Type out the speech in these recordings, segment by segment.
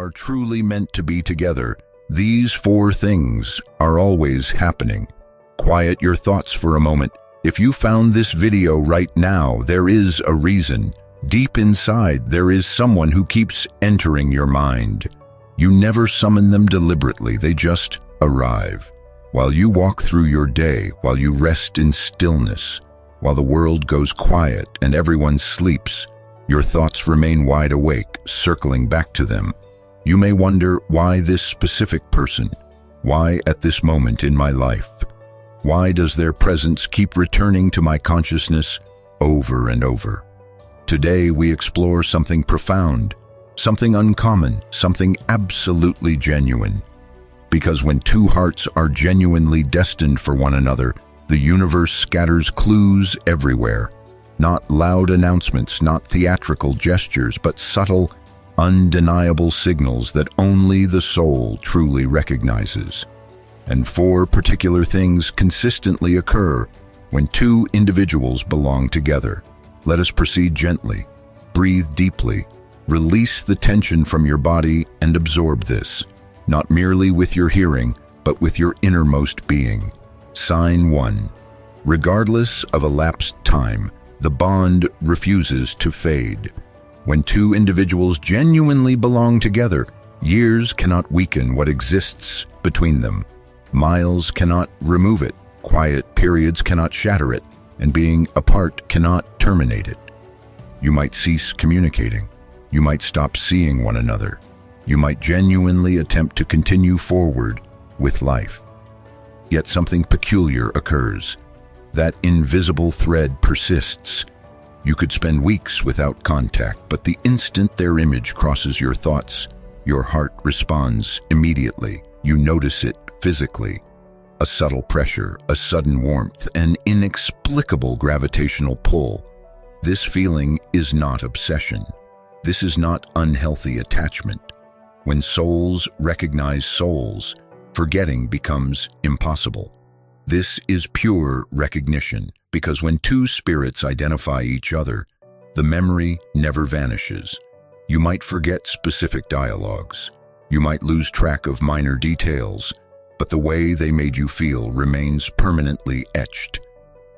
are truly meant to be together, these four things are always happening. Quiet your thoughts for a moment. If you found this video right now, there is a reason. Deep inside, there is someone who keeps entering your mind. You never summon them deliberately, they just arrive. While you walk through your day, while you rest in stillness, while the world goes quiet and everyone sleeps, your thoughts remain wide awake, circling back to them. You may wonder, why this specific person? Why at this moment in my life? Why does their presence keep returning to my consciousness over and over? Today we explore something profound, something uncommon, something absolutely genuine. Because when two hearts are genuinely destined for one another, the universe scatters clues everywhere. Not loud announcements, not theatrical gestures, but subtle, undeniable signals that only the soul truly recognizes. And four particular things consistently occur when two individuals belong together. Let us proceed gently. Breathe deeply. Release the tension from your body and absorb this, not merely with your hearing, but with your innermost being. Sign 1. Regardless of elapsed time, the bond refuses to fade. When two individuals genuinely belong together, years cannot weaken what exists between them. Miles cannot remove it, quiet periods cannot shatter it, and being apart cannot terminate it. You might cease communicating. You might stop seeing one another. You might genuinely attempt to continue forward with life. Yet something peculiar occurs. That invisible thread persists. You could spend weeks without contact, but the instant their image crosses your thoughts, your heart responds immediately. You notice it physically. A subtle pressure, a sudden warmth, an inexplicable gravitational pull. This feeling is not obsession. This is not unhealthy attachment. When souls recognize souls, forgetting becomes impossible. This is pure recognition, because when two spirits identify each other, the memory never vanishes. You might forget specific dialogues. You might lose track of minor details, but the way they made you feel remains permanently etched.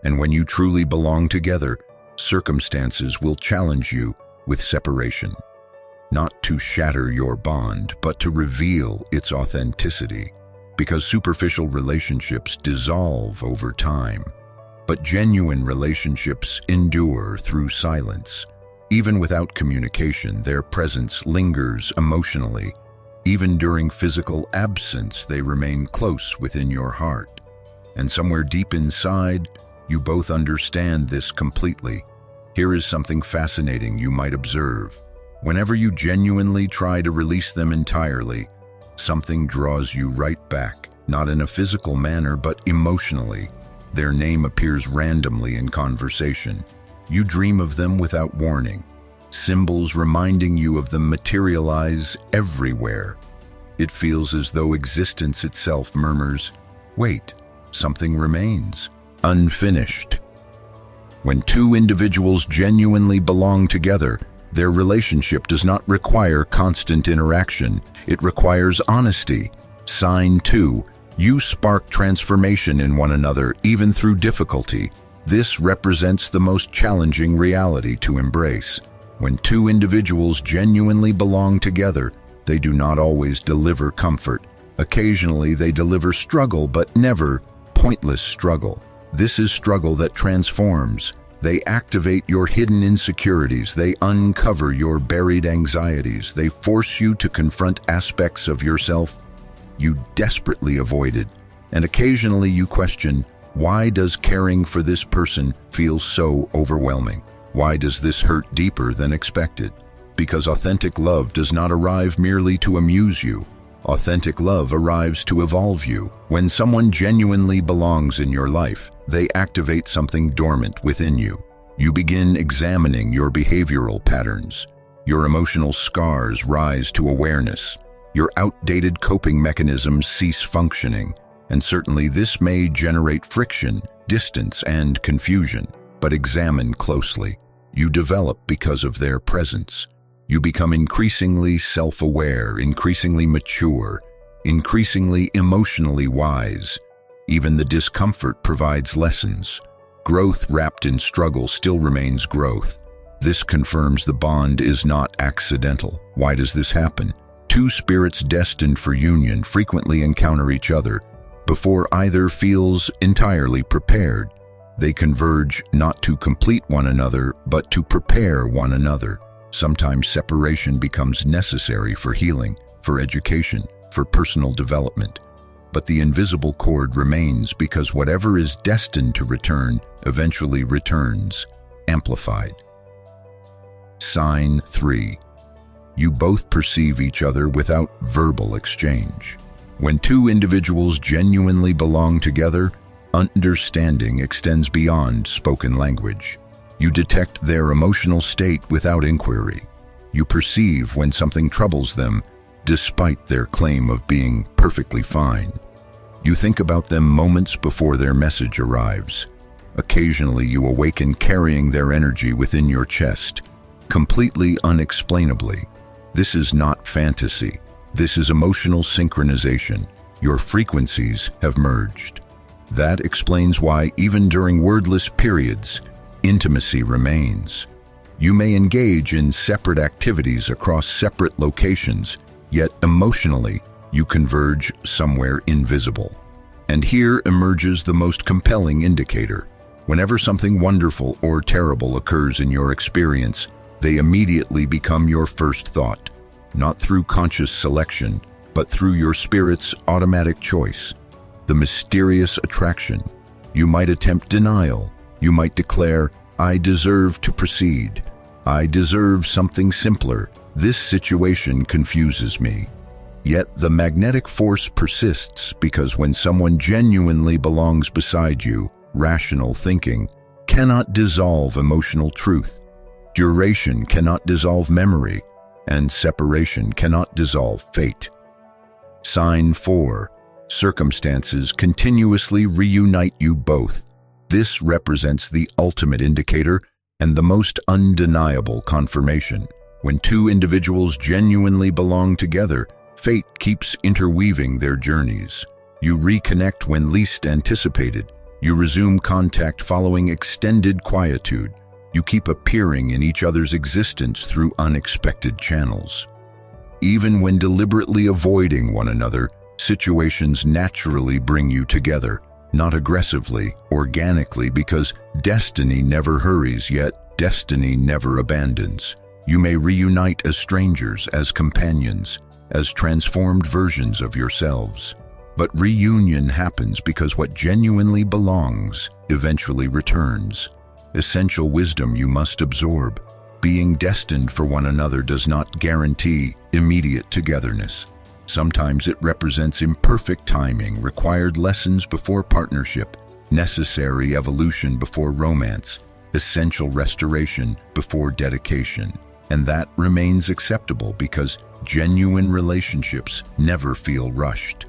And when you truly belong together, circumstances will challenge you with separation. Not to shatter your bond, but to reveal its authenticity. Because superficial relationships dissolve over time, but genuine relationships endure through silence. Even without communication, their presence lingers emotionally. Even during physical absence, they remain close within your heart. And somewhere deep inside, you both understand this completely. Here is something fascinating you might observe. Whenever you genuinely try to release them entirely, something draws you right back, not in a physical manner, but emotionally. Their name appears randomly in conversation. You dream of them without warning. Symbols reminding you of them materialize everywhere. It feels as though existence itself murmurs, "Wait, something remains, unfinished." When two individuals genuinely belong together, their relationship does not require constant interaction. It requires honesty. Sign 2. You spark transformation in one another, even through difficulty. This represents the most challenging reality to embrace. When two individuals genuinely belong together, they do not always deliver comfort. Occasionally they deliver struggle, but never pointless struggle. This is struggle that transforms. They activate your hidden insecurities. They uncover your buried anxieties. They force you to confront aspects of yourself you desperately avoided. And occasionally you question, why does caring for this person feel so overwhelming? Why does this hurt deeper than expected? Because authentic love does not arrive merely to amuse you. Authentic love arrives to evolve you. When someone genuinely belongs in your life, they activate something dormant within you. You begin examining your behavioral patterns. Your emotional scars rise to awareness. Your outdated coping mechanisms cease functioning. And certainly this may generate friction, distance, and confusion. But examine closely. You develop because of their presence. You become increasingly self-aware, increasingly mature, increasingly emotionally wise. Even the discomfort provides lessons. Growth wrapped in struggle still remains growth. This confirms the bond is not accidental. Why does this happen? Two spirits destined for union frequently encounter each other before either feels entirely prepared. They converge not to complete one another, but to prepare one another. Sometimes separation becomes necessary for healing, for education, for personal development. But the invisible cord remains because whatever is destined to return eventually returns, amplified. Sign 3. You both perceive each other without verbal exchange. When two individuals genuinely belong together, understanding extends beyond spoken language. You detect their emotional state without inquiry. You perceive when something troubles them, despite their claim of being perfectly fine. You think about them moments before their message arrives. Occasionally, you awaken carrying their energy within your chest, completely unexplainably. This is not fantasy. This is emotional synchronization. Your frequencies have merged. That explains why, even during wordless periods, intimacy remains. You may engage in separate activities across separate locations, yet emotionally, you converge somewhere invisible. And here emerges the most compelling indicator. Whenever something wonderful or terrible occurs in your experience, they immediately become your first thought, not through conscious selection, but through your spirit's automatic choice. The mysterious attraction. You might attempt denial. You might declare, "I deserve to proceed. I deserve something simpler. This situation confuses me." Yet the magnetic force persists because when someone genuinely belongs beside you, rational thinking cannot dissolve emotional truth. Duration cannot dissolve memory, and separation cannot dissolve fate. Sign 4. Circumstances continuously reunite you both. This represents the ultimate indicator and the most undeniable confirmation. When two individuals genuinely belong together, fate keeps interweaving their journeys. You reconnect when least anticipated. You resume contact following extended quietude. You keep appearing in each other's existence through unexpected channels. Even when deliberately avoiding one another, situations naturally bring you together, not aggressively, organically, because destiny never hurries, yet destiny never abandons. You may reunite as strangers, as companions, as transformed versions of yourselves. But reunion happens because what genuinely belongs eventually returns. Essential wisdom you must absorb. Being destined for one another does not guarantee immediate togetherness. Sometimes it represents imperfect timing, required lessons before partnership, necessary evolution before romance, essential restoration before dedication. And that remains acceptable because genuine relationships never feel rushed.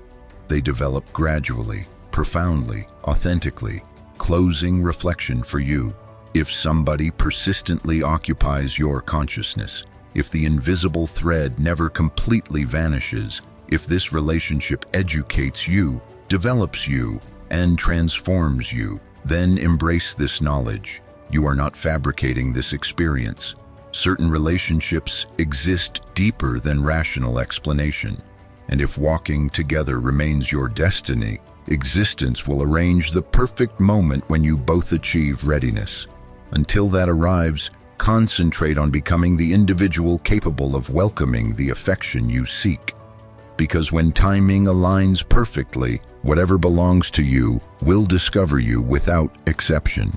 They develop gradually, profoundly, authentically. Closing reflection for you. If somebody persistently occupies your consciousness, if the invisible thread never completely vanishes, if this relationship educates you, develops you, and transforms you, then embrace this knowledge. You are not fabricating this experience. Certain relationships exist deeper than rational explanation. And if walking together remains your destiny, existence will arrange the perfect moment when you both achieve readiness. Until that arrives, concentrate on becoming the individual capable of welcoming the affection you seek. Because when timing aligns perfectly, whatever belongs to you will discover you without exception.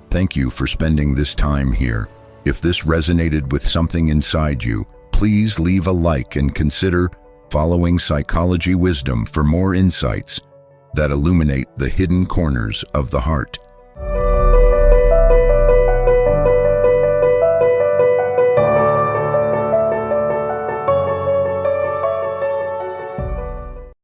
Thank you for spending this time here. If this resonated with something inside you, please leave a like and consider following Psychology Wisdom for more insights that illuminate the hidden corners of the heart.